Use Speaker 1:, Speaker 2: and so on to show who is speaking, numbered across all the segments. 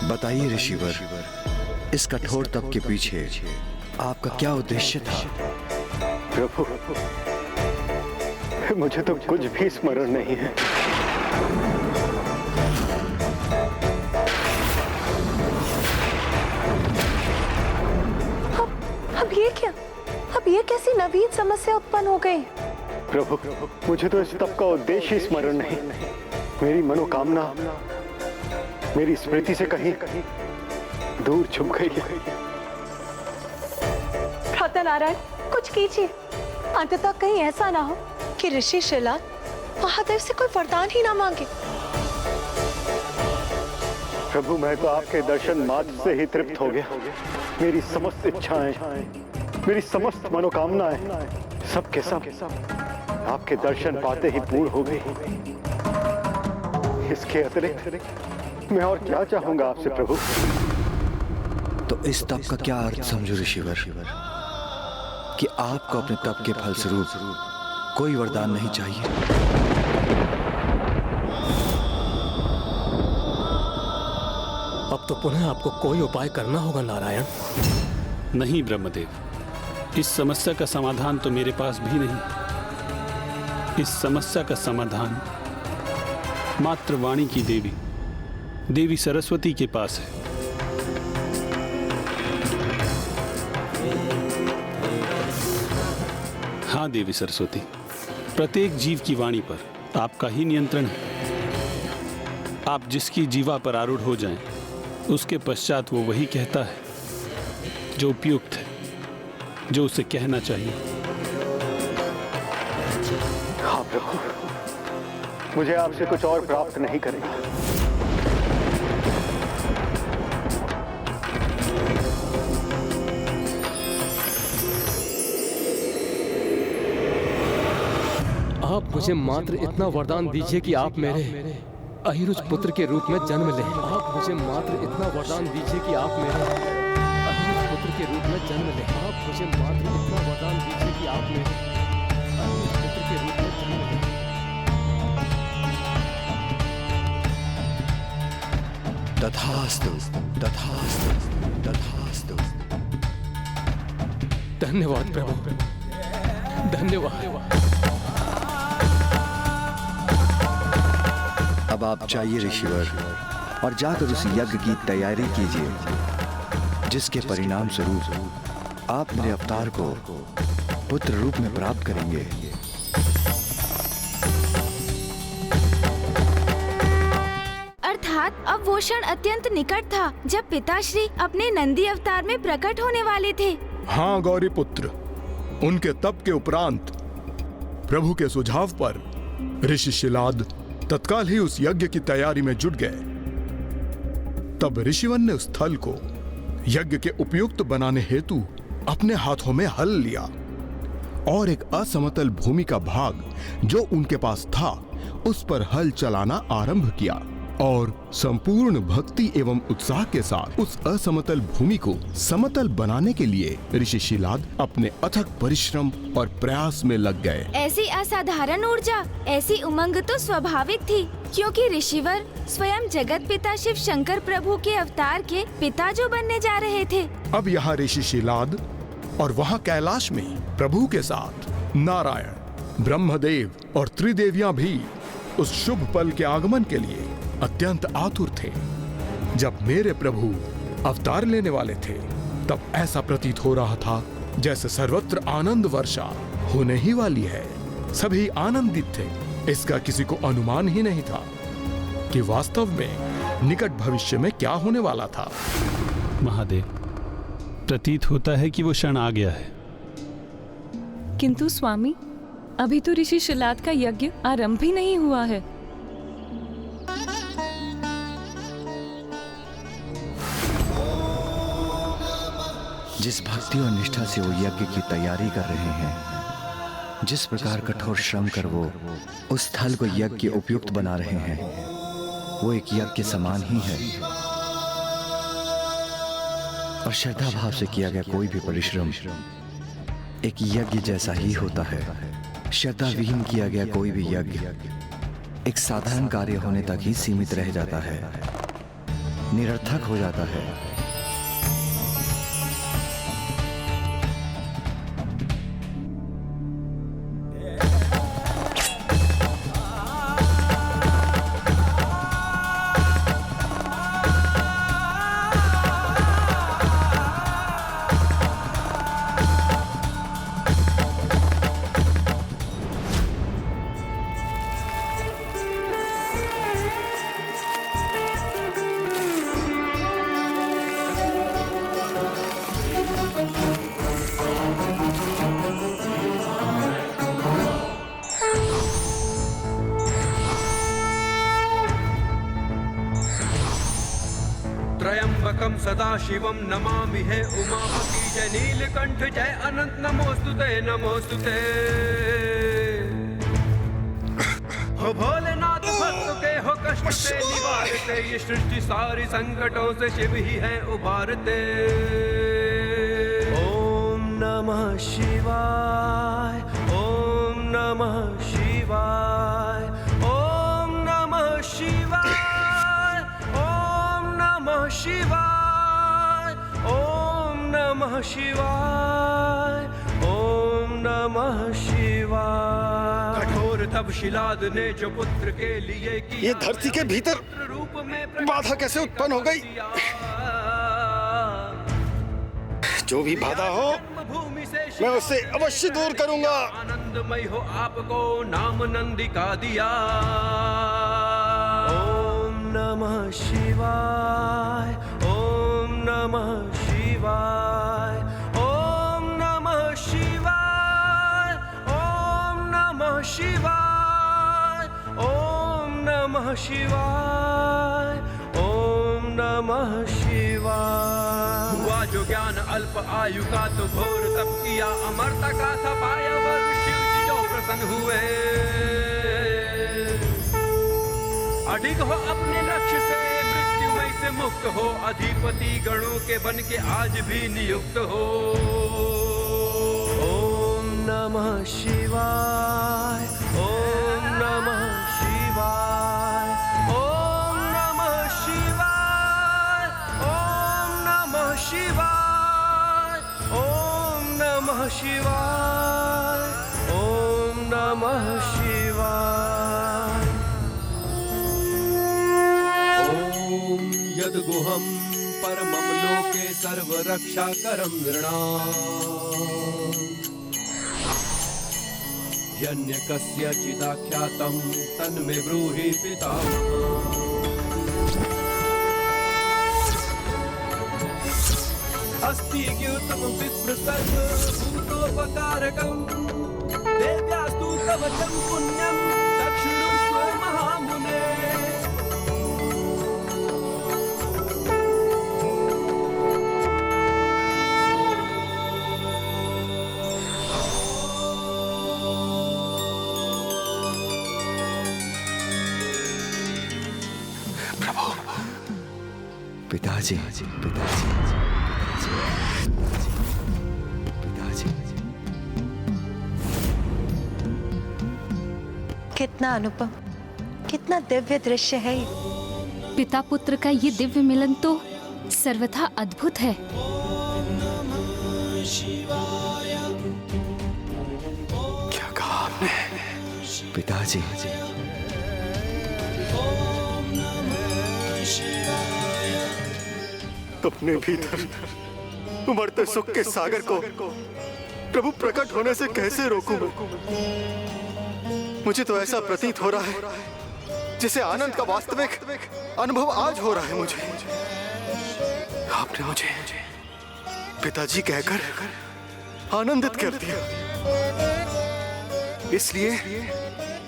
Speaker 1: बताइए ऋषिवर, इस कठोर तप के पीछे आपका क्या उद्देश्य था?
Speaker 2: प्रभु, मुझे तो कुछ भी स्मरण नहीं है।
Speaker 3: अब ये क्या? अब ये कैसी नवीन समस्या उत्पन्न हो गई?
Speaker 2: प्रभु, मुझे तो इस तप का उद्देश्य ही स्मरण नहीं। मेरी मनोकामना मेरी स्मृति से कहीं दूर छुप गई है।
Speaker 3: भ्राता नारायण, कुछ कीजिए। अंततः कहीं ऐसा ना हो कि ऋषि शिला महादेव से कोई वरदान ही ना मांगे।
Speaker 2: प्रभु, मैं तो आपके दर्शन मात्र से ही तृप्त हो गया। मेरी समस्त इच्छाएं, मेरी समस्त मनोकामनाएं सब के सब आपके दर्शन पाते ही पूर्ण हो गई। इसके अतिरिक्त मैं और क्या चाहूंगा आपसे प्रभु?
Speaker 1: तो इस तप का क्या अर्थ समझो ऋषिवर, कि आपको अपने तप के फलस्वरूप कोई वरदान नहीं चाहिए?
Speaker 4: अब तो पुनः आपको कोई उपाय करना होगा नारायण।
Speaker 5: नहीं ब्रह्मदेव, इस समस्या का समाधान तो मेरे पास भी नहीं। इस समस्या का समाधान मात्र वाणी की देवी सरस्वती के पास है। हाँ देवी सरस्वती, प्रत्येक जीव की वाणी पर आपका ही नियंत्रण है। आप जिसकी जीवा पर आरूढ़ हो जाएं, उसके पश्चात वो वही कहता है जो उपयुक्त है, जो उसे कहना चाहिए।
Speaker 2: हाँ प्रभु, मुझे आपसे कुछ और प्राप्त नहीं करेगा।
Speaker 4: आप मुझे मात्र इतना वरदान दीजिए कि आप मेरे अहिरुज पुत्र के रूप में जन्म लें। आप मुझे मात्र इतना वरदान दीजिए कि आप मेरे अहिरुज पुत्र के रूप में जन्म लें। आप मुझे मात्र इतना वरदान दीजिए कि आप मेरे अहिरुज पुत्र के रूप में जन्म लें।
Speaker 1: तथास्तु, तथास्तु, तथास्तु।
Speaker 4: धन्यवाद प्रभु, धन्यवाद।
Speaker 1: अब आप जाइए ऋषिवर और जाकर उस यज्ञ की तैयारी कीजिए, जिसके परिणाम स्वरूप आप मेरे अवतार को पुत्र रूप में प्राप्त करेंगे।
Speaker 6: अर्थात अब वो क्षण अत्यंत निकट था जब पिताश्री अपने नंदी अवतार में प्रकट होने वाले थे।
Speaker 7: हाँ गौरी पुत्र, उनके तप के उपरांत प्रभु के सुझाव पर ऋषि शिलाद तत्काल ही उस यज्ञ की तैयारी में जुट गए। तब ऋषिवन ने उस स्थल को यज्ञ के उपयुक्त बनाने हेतु अपने हाथों में हल लिया और एक असमतल भूमि का भाग जो उनके पास था उस पर हल चलाना आरंभ किया और संपूर्ण भक्ति एवं उत्साह के साथ उस असमतल भूमि को समतल बनाने के लिए ऋषि शिलाद अपने अथक परिश्रम और प्रयास में लग गए।
Speaker 6: ऐसी असाधारण ऊर्जा, ऐसी उमंग तो स्वाभाविक थी, क्योंकि ऋषिवर स्वयं जगत पिता शिव शंकर प्रभु के अवतार के पिता जो बनने जा रहे थे।
Speaker 7: अब यहाँ ऋषि शिलाद और वहाँ कैलाश में प्रभु के साथ नारायण, ब्रह्मदेव और त्रिदेवियां भी उस शुभ पल के आगमन के लिए अत्यंत आतुर थे। जब मेरे प्रभु अवतार लेने वाले थे, तब ऐसा प्रतीत हो रहा था जैसे सर्वत्र आनंद वर्षा होने ही वाली है। सभी आनंदित थे। इसका किसी को अनुमान ही नहीं था कि वास्तव में निकट भविष्य में क्या होने वाला था।
Speaker 5: महादेव, प्रतीत होता है कि वो क्षण आ गया है।
Speaker 3: किंतु स्वामी, अभी तो ऋषि शिलाद का यज्ञ आरंभ ही नहीं हुआ है।
Speaker 1: जिस भक्ति और निष्ठा से वो यज्ञ की तैयारी कर रहे हैं, जिस प्रकार कठोर श्रम कर वो उस स्थल को यज्ञ के उपयुक्त बना रहे हैं, वो एक यज्ञ के समान ही है। और श्रद्धा भाव से किया गया कोई भी परिश्रम एक यज्ञ जैसा ही होता है। श्रद्धा विहीन किया गया कोई भी यज्ञ एक साधारण कार्य होने तक ही सीमित रह जाता है। निरर्थक हो जाता है।
Speaker 8: त्र्यंबकं सदाशिवं नमामि हे उमापति जय नीलकंठ जय अनंत नमोस्तुते नमोस्तुते। हो भोलेनाथ भक्त के हो कष्ट से निवारते, ये सृष्टि सारी संकटों से शिव ही है उबारते। ओम नमः शिवाय, ओम नमः शिवाय, ओम नमः शिवाय, ओम नमः शिवाय, ओम नमः शिवाय, ओम नमः शिवाय। कठोर तप शिलाद ने जो पुत्र के लिए किया,
Speaker 2: ये धरती के भीतर
Speaker 8: रूप में
Speaker 2: बाधा कैसे उत्पन्न हो गई? जो भी बाधा हो मैं उसे अवश्य दूर करूंगा।
Speaker 8: आनंदमय हो आपको नाम नंदिका दिया। ओम नमः शिवाय, ओम नमः शिवाय, ओम नमः शिवाय, ओम नमः शिवाय, ओम नमः शिवाय, ओम नमः शिवाय। हुआ जो ज्ञान अल्प आयु का तो घोर तप किया, अमरता का था पाया वर शिव जी जो प्रसन्न हुए। अधिक हो अपने लक्ष्य से मृत्युमय से मुक्त हो, अधिपति गणों के बन के आज भी नियुक्त हो। ओम नमः शिवाय, ओम नमः शिवाय, ओम नमः शिवाय, ओम नमः शिवाय, ओम नमः शिवाय, ओम नमः शिवाय। ओम यद्गुहं परमं लोके सर्वरक्षाकरं नृणाम्, यन्य कस्यचिदाख्यातं तन्मे ब्रूहि पितामहः। अस्ति ज्ञातं विप्रसर्गभूतोपकारकं, देव्यास्तु कवचं पुण्यं दक्षिणोऽस्व महामुने।
Speaker 1: पिताजी, पिताजी, पिताजी,
Speaker 3: कितना अनुपम, कितना दिव्य दृश्य है ये।
Speaker 6: पिता पुत्र का ये दिव्य मिलन तो सर्वथा अद्भुत है।
Speaker 2: क्या कहा आपने?
Speaker 1: पिताजी,
Speaker 2: अपने भीतर उमड़ते सुख के सागर को प्रभु प्रकट होने से कैसे रोकूं मैं? मुझे तो ऐसा प्रतीत हो रहा है जिसे आनंद का वास्तविक अनुभव आज हो रहा है मुझे। आपने मुझे पिताजी कहकर आनंदित कर दिया, इसलिए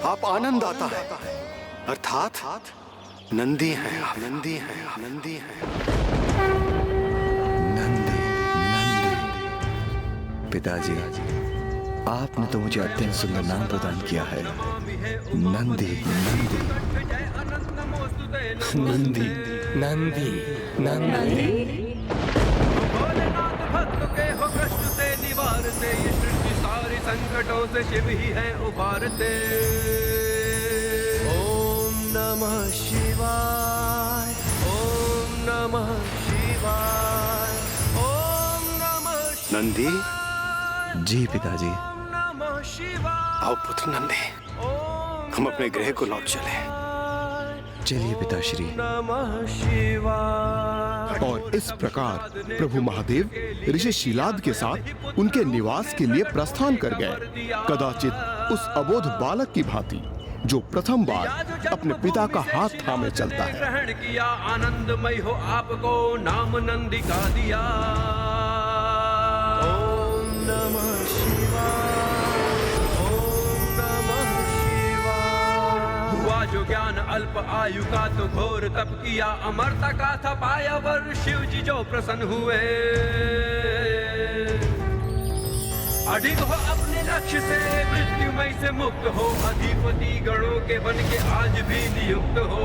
Speaker 2: आप आनंद आता है, अर्थात नंदी हैं, नंदी हैं, नंदी हैं।
Speaker 1: नंदी, नंदी। पिताजी, आपने तो मुझे अत्यंत सुंदर नाम प्रदान किया है, नंदी, नंदी,
Speaker 4: नंदी, नंदी, नंदी।
Speaker 8: भोलेनाथ भक्त के हो कष्ट से निवारते, ये सृष्टि सारी संकटों से शिव ही है उबारते। ओम नमः शिवाय, ओम नमः शिवाय। ओम नमः
Speaker 2: नंदी,
Speaker 1: जी पिताजी।
Speaker 8: नमः शिवाय।
Speaker 2: आओ पुत्र नंदी, हम अपने गृह को लौट चले।
Speaker 1: चलिए पिताश्री।
Speaker 8: नमः शिवाय।
Speaker 7: और इस प्रकार प्रभु महादेव ऋषि शिलाद के साथ उनके निवास के लिए प्रस्थान कर गए, कदाचित उस अबोध बालक की भांति जो प्रथम बार अपने पिता का हाथ थामे चलता है।
Speaker 8: ग्रहण किया आनंदमय हो आपको नाम नंदी का दिया। ओम नमः शिवाय। ओम नमः शिवाय। हुआ जो ज्ञान अल्प आयु का तो घोर तप किया, अमरता का था पाया वर शिव जी जो प्रसन्न हुए। अधिक हो अपने लक्ष्य से मृत्युमय से मुक्त हो, अधिपति गणों के बन के आज भी नियुक्त हो।